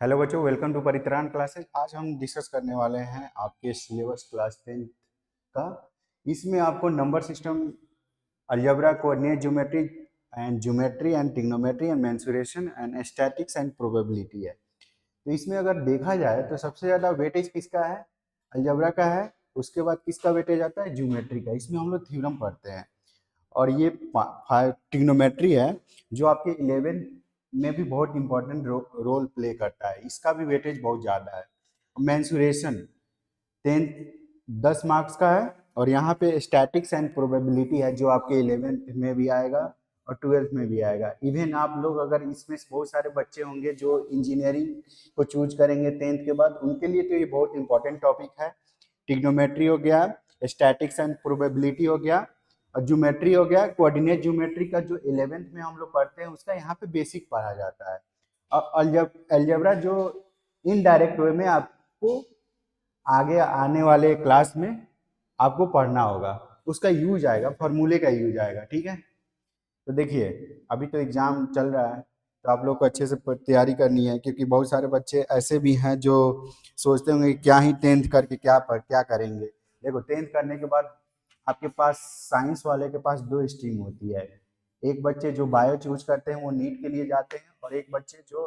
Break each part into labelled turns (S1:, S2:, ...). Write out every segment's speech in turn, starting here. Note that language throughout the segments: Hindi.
S1: हेलो बच्चों, वेलकम टू परित्राण क्लासेस। आज हम डिस्कस करने वाले हैं आपके सिलेबस क्लास 10 का। इसमें आपको number system, algebra, coordinate geometry and trigonometry and mensuration and statics and probability है। तो इसमें अगर देखा जाए तो सबसे ज़्यादा वेटेज किसका है? अलजेब्रा का है। उसके बाद किसका वेटेज आता है? ज्योमेट्री का। इसमें हम लोग थ्योरम पढ़ते हैं। और ये ट्रिग्नोमेट्री है जो आपके 11 में भी बहुत इंपॉर्टेंट रोल प्ले करता है। इसका भी वेटेज बहुत ज़्यादा है। मेंसुरेशन 10 10 मार्क्स का है। और यहाँ पे स्टैटिक्स एंड प्रोबेबिलिटी है जो आपके 11th में भी आएगा और 12th में भी आएगा। इवन आप लोग अगर इसमें बहुत सारे बच्चे होंगे जो इंजीनियरिंग को चूज करेंगे 10th के बाद, उनके लिए तो ये बहुत इंपॉर्टेंट टॉपिक है। ट्रिग्नोमेट्री हो गया, स्टैटिक्स एंड प्रोबेबिलिटी हो गया, और ज्योमेट्री हो गया। कोऑर्डिनेट ज्योमेट्री का जो 11th में हम लोग पढ़ते हैं उसका यहाँ पे बेसिक पढ़ा जाता है। और अलजेब्रा जो इनडायरेक्ट वे में आपको आगे आने वाले क्लास में आपको पढ़ना होगा, उसका यूज आएगा, फॉर्मूले का यूज आएगा। ठीक है। तो देखिए, अभी तो एग्जाम चल रहा है तो आप लोग को अच्छे से तैयारी करनी है, क्योंकि बहुत सारे बच्चे ऐसे भी हैं जो सोचते होंगे कि क्या ही 10th करके क्या करेंगे। देखो, 10th करने के बाद आपके पास साइंस वाले के पास दो स्ट्रीम होती है। एक बच्चे जो बायो चूज करते हैं वो नीट के लिए जाते हैं, और एक बच्चे जो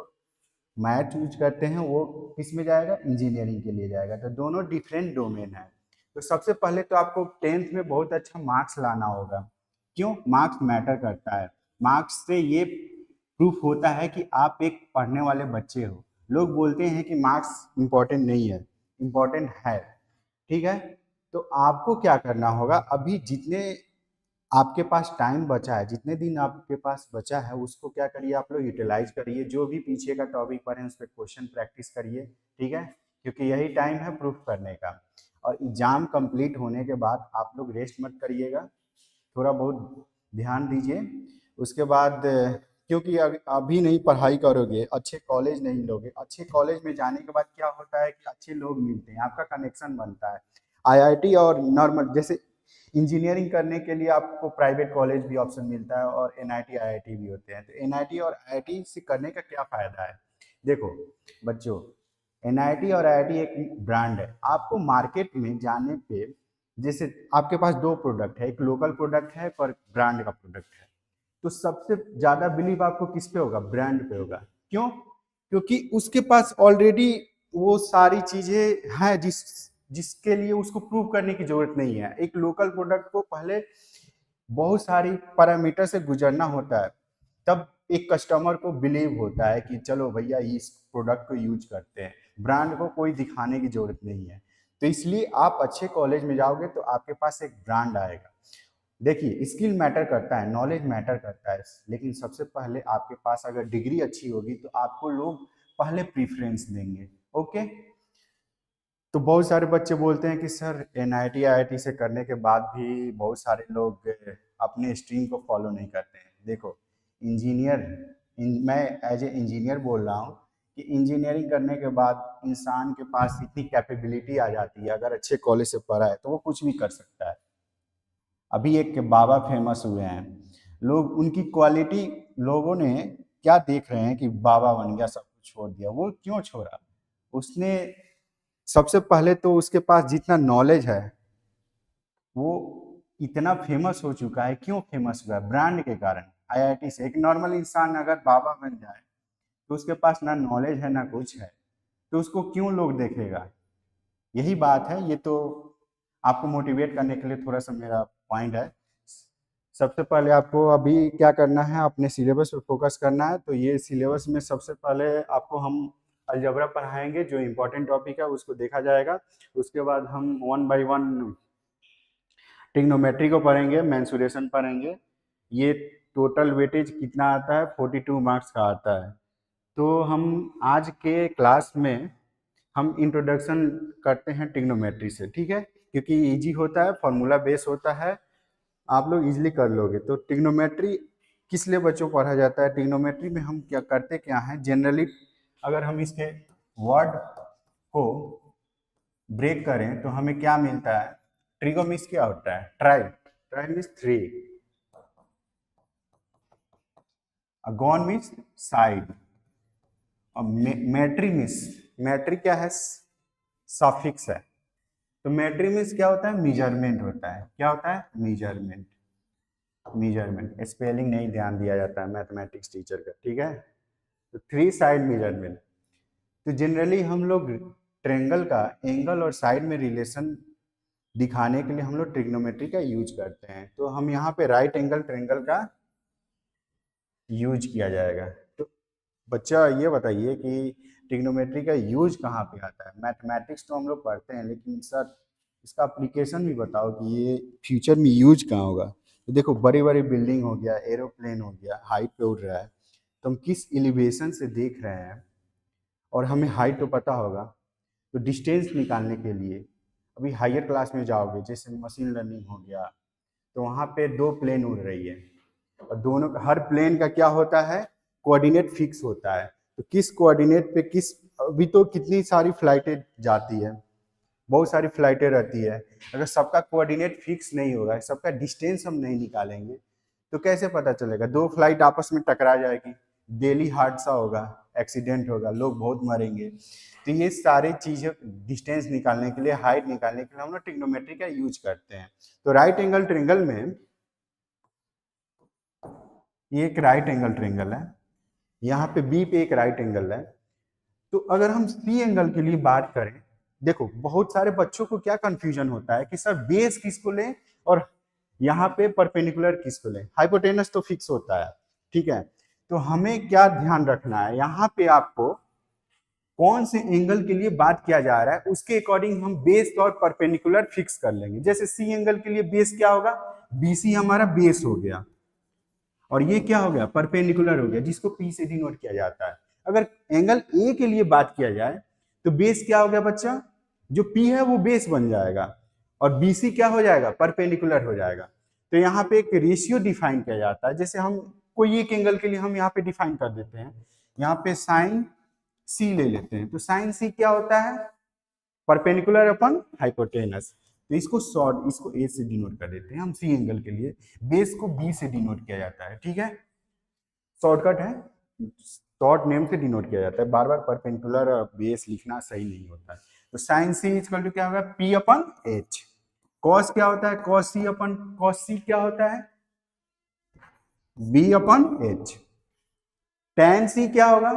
S1: मैथ चूज करते हैं वो किस में जाएगा? इंजीनियरिंग के लिए जाएगा। तो दोनों डिफरेंट डोमेन है। तो सबसे पहले तो आपको 10th में बहुत अच्छा मार्क्स लाना होगा। क्यों? मार्क्स मैटर करता है। मार्क्स से ये प्रूफ होता है कि आप एक पढ़ने वाले बच्चे हो। लोग बोलते हैं कि मार्क्स इंपॉर्टेंट नहीं है, इंपॉर्टेंट है। ठीक है। तो आपको क्या करना होगा, अभी जितने आपके पास टाइम बचा है, जितने दिन आपके पास बचा है, उसको क्या करिए, आप लोग यूटिलाइज करिए। जो भी पीछे का टॉपिक पढ़े उस पर क्वेश्चन प्रैक्टिस करिए। ठीक है। क्योंकि यही टाइम है प्रूफ करने का। और एग्जाम कंप्लीट होने के बाद आप लोग रेस्ट मत करिएगा, थोड़ा बहुत ध्यान दीजिए। उसके बाद क्योंकि अभी नहीं पढ़ाई करोगे, अच्छे कॉलेज नहीं लोगे, अच्छे कॉलेज में जाने के बाद क्या होता है कि अच्छे लोग मिलते हैं, आपका कनेक्शन बनता है। आईआईटी और नॉर्मल जैसे इंजीनियरिंग करने के लिए आपको प्राइवेट कॉलेज भी ऑप्शन मिलता है, और एनआईटी आईआईटी भी होते हैं। तो एनआईटी और आईआईटी से करने का क्या फ़ायदा है? देखो बच्चों, एनआईटी और आईआईटी एक ब्रांड है। आपको मार्केट में जाने पे, जैसे आपके पास दो प्रोडक्ट है, एक लोकल प्रोडक्ट है और ब्रांड का प्रोडक्ट है, तो सबसे ज़्यादा बिलीव आपको किस पे होगा? ब्रांड पे होगा। क्यों? क्योंकि उसके पास ऑलरेडी वो सारी चीज़ें हैं जिसके लिए उसको प्रूव करने की जरूरत नहीं है। एक लोकल प्रोडक्ट को पहले बहुत सारी पैरामीटर से गुजरना होता है, तब एक कस्टमर को बिलीव होता है कि चलो भैया इस प्रोडक्ट को यूज करते हैं। ब्रांड को कोई दिखाने की जरूरत नहीं है। तो इसलिए आप अच्छे कॉलेज में जाओगे तो आपके पास एक ब्रांड आएगा। देखिए, स्किल मैटर करता है, नॉलेज मैटर करता है, लेकिन सबसे पहले आपके पास अगर डिग्री अच्छी होगी तो आपको लोग पहले प्रीफरेंस देंगे। ओके। तो बहुत सारे बच्चे बोलते हैं कि सर एनआईटी आईआईटी से करने के बाद भी बहुत सारे लोग अपने स्ट्रीम को फॉलो नहीं करते हैं। देखो, इंजीनियर मैं एज ए इंजीनियर बोल रहा हूँ कि इंजीनियरिंग करने के बाद इंसान के पास इतनी कैपेबिलिटी आ जाती है, अगर अच्छे कॉलेज से पढ़ा है तो वो कुछ भी कर सकता है। अभी एक बाबा फेमस हुए हैं, लोग उनकी क्वालिटी, लोगों ने क्या देख रहे हैं कि बाबा बन गया, सब कुछ छोड़ दिया। वो क्यों छोड़ा? उसने सबसे पहले तो उसके पास जितना नॉलेज है वो इतना फेमस हो चुका है। क्यों फेमस हुआ? ब्रांड के कारण। आईआईटी से एक नॉर्मल इंसान अगर बाबा बन जाए तो उसके पास ना नॉलेज है ना कुछ है, तो उसको क्यों लोग देखेगा? यही बात है। ये तो आपको मोटिवेट करने के लिए थोड़ा सा मेरा पॉइंट है। सबसे पहले आपको अभी क्या करना है, अपने सिलेबस पे फोकस करना है। तो ये सिलेबस में सबसे पहले आपको हम अलजेब्रा पढ़ाएंगे, जो इम्पोर्टेंट टॉपिक है उसको देखा जाएगा। उसके बाद हम वन बाय वन ट्रिग्नोमेट्री को पढ़ेंगे, मेंसुरेशन पढ़ेंगे। ये टोटल वेटेज कितना आता है? 42 मार्क्स का आता है। तो हम आज के क्लास में हम इंट्रोडक्शन करते हैं ट्रिग्नोमेट्री से। ठीक है। क्योंकि इजी होता है, फॉर्मूला बेस होता है, आप लोग इजीली कर लोगे। तो ट्रिग्नोमेट्री किस लिए बच्चों को पढ़ा जाता है? ट्रिग्नोमेट्री में हम क्या करते क्या हैं जनरली, अगर हम इसके वर्ड को ब्रेक करें तो हमें क्या मिलता है? ट्रिगो मीन्स क्या होता है? Try. Try means three. Gone means side. अब मैट्रिमिस, मैट्रिक क्या है, सफिक्स है। तो मैट्रिमिस क्या होता है, मेजरमेंट होता है। क्या होता है, मेजरमेंट। मेजरमेंट स्पेलिंग नहीं ध्यान दिया जाता है मैथमेटिक्स टीचर का, ठीक है। तो थ्री साइड मेजरमेंट, तो जनरली हम लोग ट्रेंगल का एंगल और साइड में रिलेशन दिखाने के लिए हम लोग ट्रिग्नोमेट्री का यूज करते हैं। तो हम यहाँ पे राइट एंगल ट्रेंगल का यूज किया जाएगा। तो बच्चा ये बताइए कि ट्रिग्नोमेट्री का यूज कहाँ पे आता है। मैथमेटिक्स तो हम लोग पढ़ते हैं, लेकिन सर इसका एप्लीकेशन भी बताओ कि ये फ्यूचर में यूज कहाँ होगा। तो देखो, बड़ी बड़ी बिल्डिंग हो गया, एरोप्लेन हो गया, हाइट पे उड़ रहा है, तो हम किस एलिवेशन से देख रहे हैं, और हमें हाइट तो पता होगा, तो डिस्टेंस निकालने के लिए अभी हायर क्लास में जाओगे, जैसे मशीन लर्निंग हो गया, तो वहाँ पे दो प्लेन उड़ रही है, और दोनों का हर प्लेन का क्या होता है, कोऑर्डिनेट फिक्स होता है। तो किस कोऑर्डिनेट पे किस, अभी तो कितनी सारी फ्लाइटें जाती है, बहुत सारी फ्लाइटें रहती है, अगर सबका कोऑर्डिनेट फिक्स नहीं होगा, सबका डिस्टेंस हम नहीं निकालेंगे, तो कैसे पता चलेगा। दो फ्लाइट आपस में टकरा जाएगी, डेली हादसा होगा, एक्सीडेंट होगा, लोग बहुत मरेंगे। तो ये सारी चीजें डिस्टेंस निकालने के लिए, हाइट निकालने के लिए हम लोग ट्रिग्नोमेट्री का यूज करते हैं। तो राइट एंगल ट्रेंगल में ये एक राइट एंगल ट्रेंगल है, यहाँ पे बी पे एक राइट एंगल है। तो अगर हम सी एंगल के लिए बात करें, देखो बहुत सारे बच्चों को क्या कंफ्यूजन होता है कि सर बेस किसको लें और यहाँ पे परपेंडिकुलर किसको लें। हाइपोटेनस तो फिक्स होता है, ठीक है। तो हमें क्या ध्यान रखना है, यहाँ पे आपको कौन से एंगल के लिए बात किया जा रहा है उसके अकॉर्डिंग हम बेस और परपेंडिकुलर फिक्स कर लेंगे। जैसे सी एंगल के लिए बेस क्या होगा, बीसी हमारा बेस हो गया, और ये क्या हो गया, परपेंडिकुलर हो गया, जिसको पी से डिनोट किया जाता है। अगर एंगल ए के लिए बात किया जाए तो बेस क्या हो गया बच्चा, जो पी है वो बेस बन जाएगा, और बीसी क्या हो जाएगा, परपेंडिकुलर हो जाएगा। तो यहाँ पे एक रेशियो डिफाइन किया जाता है। जैसे हम कोई एक एंगल के लिए हम यहाँ पे डिफाइन कर देते हैं, यहाँ पे साइन सी ले लेते हैं। तो साइन सी क्या होता है, परपेंडिकुलर अपन हाइपोटेनस। तो इसको शॉर्ट, इसको ए से डिनोट कर देते हैं हम सी एंगल के लिए, बेस को बी से डिनोट किया जाता है, ठीक है। शॉर्टकट है, शॉर्ट नेम से डिनोट किया जाता है, बार बार परपेंडिकुलर बेस लिखना सही नहीं होता है। तो साइन सी इक्वल टू क्या होगा, पी अपन एच। कॉस क्या होता है, कॉस सी अपन, कॉस सी क्या होता है, बी अपन एच। टेन सी क्या होगा,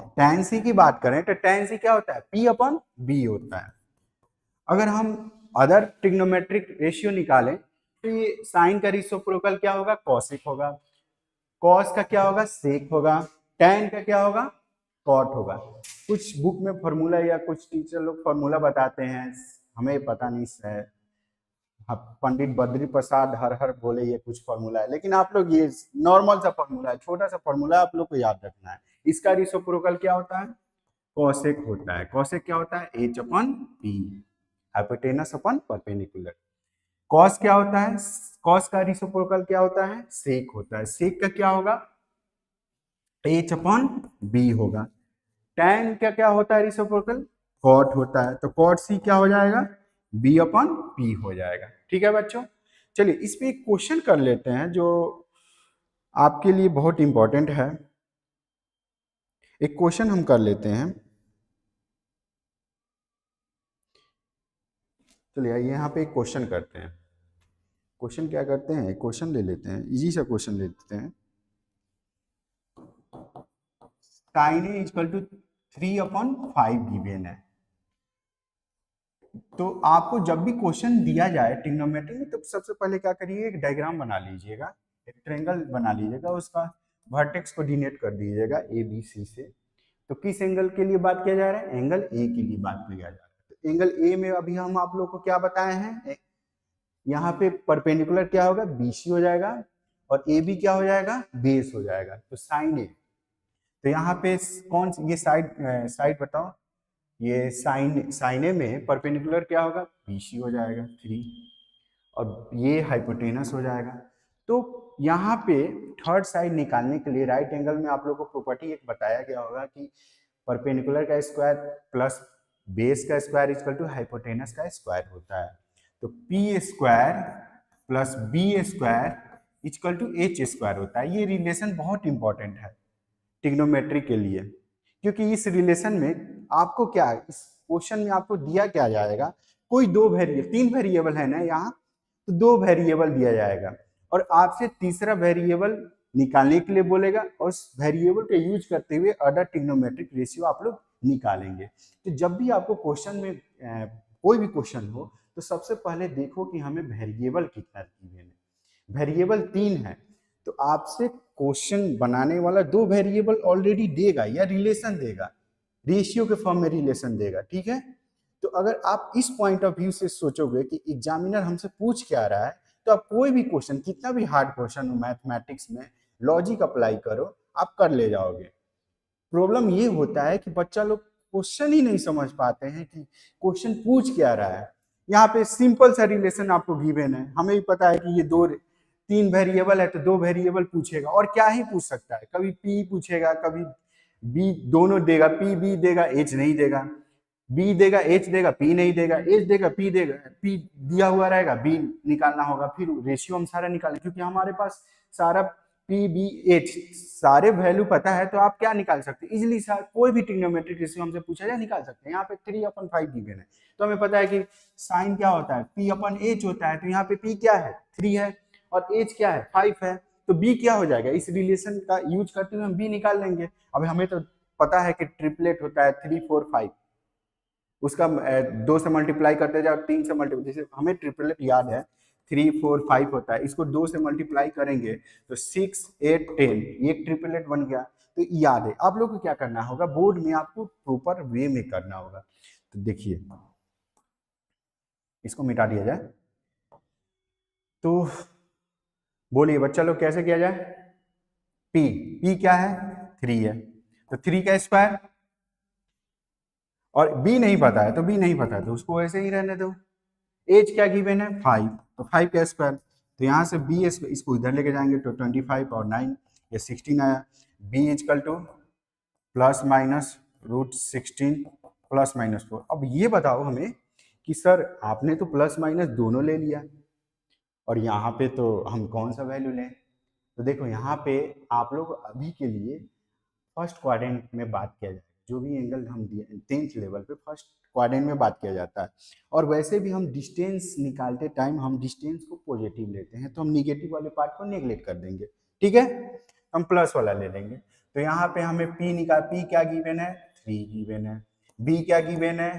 S1: टेन सी की बात करें तो टेन सी क्या होता है, पी अपन बी होता है। अगर हम अदर ट्रिग्नोमेट्रिक रेशियो निकालें तो ये साइन का रेसिप्रोकल क्या होगा, कॉसिक होगा, कॉस का क्या होगा, सेक होगा, टैन का क्या होगा, कॉट होगा। कुछ बुक में फॉर्मूला या कुछ टीचर लोग फॉर्मूला बताते हैं, हमें पता नहीं है। पंडित बद्री प्रसाद हर हर बोले ये कुछ फॉर्मूला है, लेकिन आप लोग ये नॉर्मल सा फॉर्मूला है, छोटा सा फॉर्मूला आप लोग को याद रखना है। इसका रेसिप्रोकल क्या होता है, कॉसेक होता है। कॉसेक क्या होता है, एच अपन पी, हाइपोटेनस अपन परपेंडिकुलर। कॉस क्या होता है, कॉस का रेसिप्रोकल क्या होता है, सेक होता है। सेक का क्या होगा, एच अपन बी होगा। टैन का क्या होता है रेसिप्रोकल, कॉट होता है। तो कॉट सी क्या हो जाएगा, बी अपन पी हो जाएगा, ठीक है बच्चों। चलिए इस पे एक क्वेश्चन कर लेते हैं जो आपके लिए बहुत इंपॉर्टेंट है। एक क्वेश्चन हम कर लेते हैं। चलिए यहाँ पे एक क्वेश्चन करते हैं। क्वेश्चन क्या करते हैं, क्वेश्चन ले लेते हैं, इजी सा क्वेश्चन ले लेते हैं। Sine A equal to 3/5 given है। तो आपको जब भी क्वेश्चन दिया जाए ट्रिग्नोमेट्री में, तो सबसे पहले क्या करिए, एक डायग्राम बना लीजिएगा, एक ट्रायंगल बना लीजिएगा, उसका वर्टेक्स को डिनोट कर दीजिएगा ए बी सी से। तो किस एंगल के लिए बात किया जा रहा है, एंगल ए के लिए बात किया जा रहा है। तो एंगल ए में अभी हम आप लोग को क्या बताए हैं, यहाँ पे परपेंडिकुलर क्या होगा, बीसी हो जाएगा, और ए बी क्या हो जाएगा, बेस हो जाएगा। तो साइन ए, तो यहाँ पे कौन ये साइड साइड बताओ, ये साइन ए में परपेंडिकुलर क्या होगा, बीसी हो जाएगा 3, और ये हाइपोटेनस हो जाएगा। तो यहाँ पे थर्ड साइड निकालने के लिए राइट एंगल में आप लोग को प्रॉपर्टी एक बताया गया होगा कि परपेंडिकुलर का स्क्वायर प्लस बेस का स्क्वायर इक्वल टू हाइपोटेनस का स्क्वायर होता है। तो P square plus B square equal to H square होता है। ये रिलेशन बहुत इंपॉर्टेंट है, ट्रिग्नोमेट्री के लिए, क्योंकि इस रिलेशन में आपको क्या, इस क्वेश्चन में आपको दिया क्या जाएगा, कोई दो वेरिएबल, तीन वेरिएबल है ना यहाँ, तो दो वेरिएबल दिया जाएगा और आपसे तीसरा वेरिएबल निकालने के लिए बोलेगा और उस वेरिएबल का यूज करते हुए अदर ट्रिग्नोमेट्रिक रेशियो आप लोग निकालेंगे। तो जब भी आपको क्वेश्चन में कोई भी क्वेश्चन हो तो सबसे पहले देखो कि हमें वेरिएबल कितना गिवन है। वेरिएबल 3 है तो आपसे क्वेश्चन बनाने वाला दो वेरिएबल ऑलरेडी देगा या रिलेशन देगा, रेशियो के फॉर्म में रिलेशन देगा, ठीक है। तो अगर आप इस पॉइंट ऑफ व्यू से सोचोगे कि एग्जामिनर हमसे पूछ क्या रहा है, तो आप कोई भी क्वेश्चन, कितना भी हार्ड क्वेश्चन हो मैथमेटिक्स में, लॉजिक अप्लाई करो, आप कर ले जाओगे। प्रॉब्लम ये होता है कि बच्चा लोग क्वेश्चन ही नहीं समझ पाते हैं कि क्वेश्चन पूछ क्या रहा है। यहाँ पे सिंपल सा रिलेशन आपको गिवन है, हमें भी पता है कि ये तीन वेरिएबल है तो दो वेरिएबल पूछेगा और क्या ही पूछ सकता है, कभी पी पूछेगा, कभी बी, दोनों देगा, पी बी देगा, एच नहीं देगा, बी देगा एच देगा, पी नहीं देगा, एच देगा पी देगा, पी दिया हुआ रहेगा, बी निकालना होगा, फिर रेशियो हम सारा निकालें क्योंकि हमारे पास सारा पी बी एच सारे वैल्यू पता है, तो आप क्या निकाल सकते हैं इजिली, कोई भी ट्रिग्नोमेट्रिक रेशियो हमसे पूछा जाए निकाल सकते हैं। यहाँ पे 3/5 गिवन है तो हमें पता है कि साइन क्या होता है, p/h होता है, तो यहाँ पे p क्या है 3 है और h क्या है 5 है, तो b क्या हो जाएगा, इस रिलेशन का यूज करते हुए हम b निकाल लेंगे। अब हमें तो पता है कि ट्रिपलेट होता है 3 4 5, उसका 2 से मल्टीप्लाई करते जाओ, 3 से मल्टीप्लाई, जैसे हमें ट्रिपलेट याद है 3 4 5 होता है, इसको 2 से मल्टीप्लाई करेंगे तो 6 8 10, ये ट्रिपलेट बन गया। तो याद है, आप लोग को क्या करना होगा, बोर्ड में आपको प्रॉपर वे में करना होगा। तो देखिए इसको मिटा दिया जाए, तो बोलिए बच्चा लोग कैसे किया जाए। p क्या है 3 है, तो 3 का स्क्वायर, और b नहीं पता है तो b नहीं पता है तो उसको ऐसे ही रहने दो। एज क्या गिवन है 5, तो 5 का स्क्वायर, तो यहाँ से b इसको इधर लेके जाएंगे तो 25 और 9 ये 16 आया। b equal to plus minus √16 plus minus 4। अब ये बताओ हमें कि सर आपने तो प्लस माइनस दोनों ले लिया और यहाँ पे तो हम कौन सा वैल्यू लें। तो देखो यहाँ पे आप लोग अभी के लिए फर्स्ट क्वाड्रेंट में बात किया जाए, जो भी एंगल हम दिए 10th लेवल पे फर्स्ट क्वाड्रेंट में बात किया जाता है। और वैसे भी हम डिस्टेंस निकालते टाइम हम डिस्टेंस को पॉजिटिव लेते हैं, तो हम निगेटिव वाले पार्ट को नेगलेक्ट कर देंगे, ठीक है, हम प्लस वाला ले लेंगे। तो यहाँ पे हमें p क्या गिवन है 3 गिवन है, b क्या गिवन है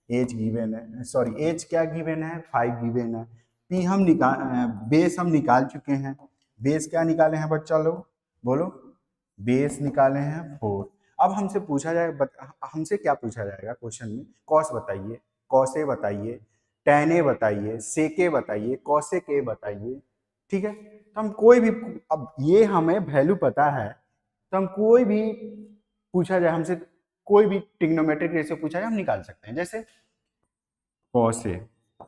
S1: h गिवन है, सॉरी h क्या गिवन है 5 गिवन है, p हम बेस हम निकाल चुके हैं। बेस क्या निकाले हैं बच्चा लोग बोलो, बेस निकाले हैं 4। अब हमसे पूछा जाए, हमसे क्या पूछा जाएगा क्वेश्चन में, कॉस बताइए, कॉसे बताइए, tan a बताइए, sec a बताइए, cosec a बताइए, ठीक है। तो हम कोई भी, अब ये हमें वैल्यू पता है तो हम कोई भी पूछा जाए हमसे, कोई भी ट्रिग्नोमेट्रिक रेशियो पूछा जाए हम निकाल सकते हैं। जैसे कॉसे,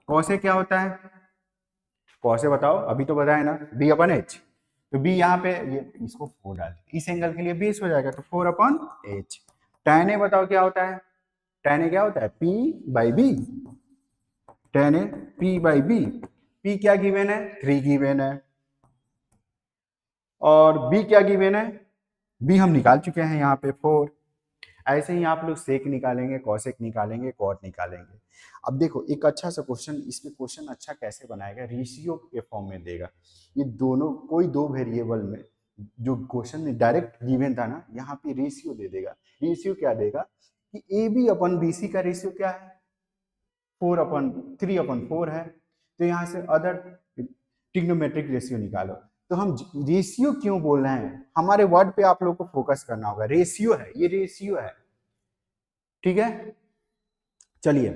S1: कॉसे क्या होता है, कॉसे बताओ, अभी तो बताया ना b/h, तो b यहाँ पे ये इसको 4 डाल, इस एंगल के लिए बेस हो जाएगा तो 4/h। tan a बताओ क्या होता है, tan a क्या होता है p/b, tan a p/b, p क्या गिवन है 3 गिवन है और b क्या गिवन है, b हम निकाल चुके हैं यहाँ पे 4। ऐसे ही आप लोग सेक निकालेंगे, कॉसेक निकालेंगे, कॉट निकालेंगे। अब देखो एक अच्छा सा क्वेश्चन, इसमें क्वेश्चन अच्छा कैसे बनाएगा, रेशियो के फॉर्म में देगा। ये दोनों कोई दो वेरिएबल में, जो क्वेश्चन में डायरेक्ट गिवन था ना, यहाँ पे रेशियो दे देगा। रेशियो क्या देगा कि AB/BC का रेशियो क्या है 3/4 है, तो यहाँ से अदर ट्रिग्नोमेट्रिक रेशियो निकालो। तो हम रेशियो क्यों बोल रहे हैं, हमारे वर्ड पे आप लोग को फोकस करना होगा, रेशियो है, ये रेशियो है, ठीक है। चलिए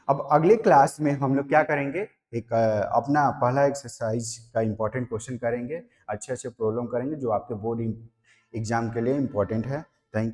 S1: अब अगले क्लास में हम लोग क्या करेंगे, एक अपना पहला एक्सरसाइज का इंपॉर्टेंट क्वेश्चन करेंगे, अच्छे अच्छे प्रॉब्लम करेंगे जो आपके बोर्ड एग्जाम के लिए इंपॉर्टेंट है। Thank you.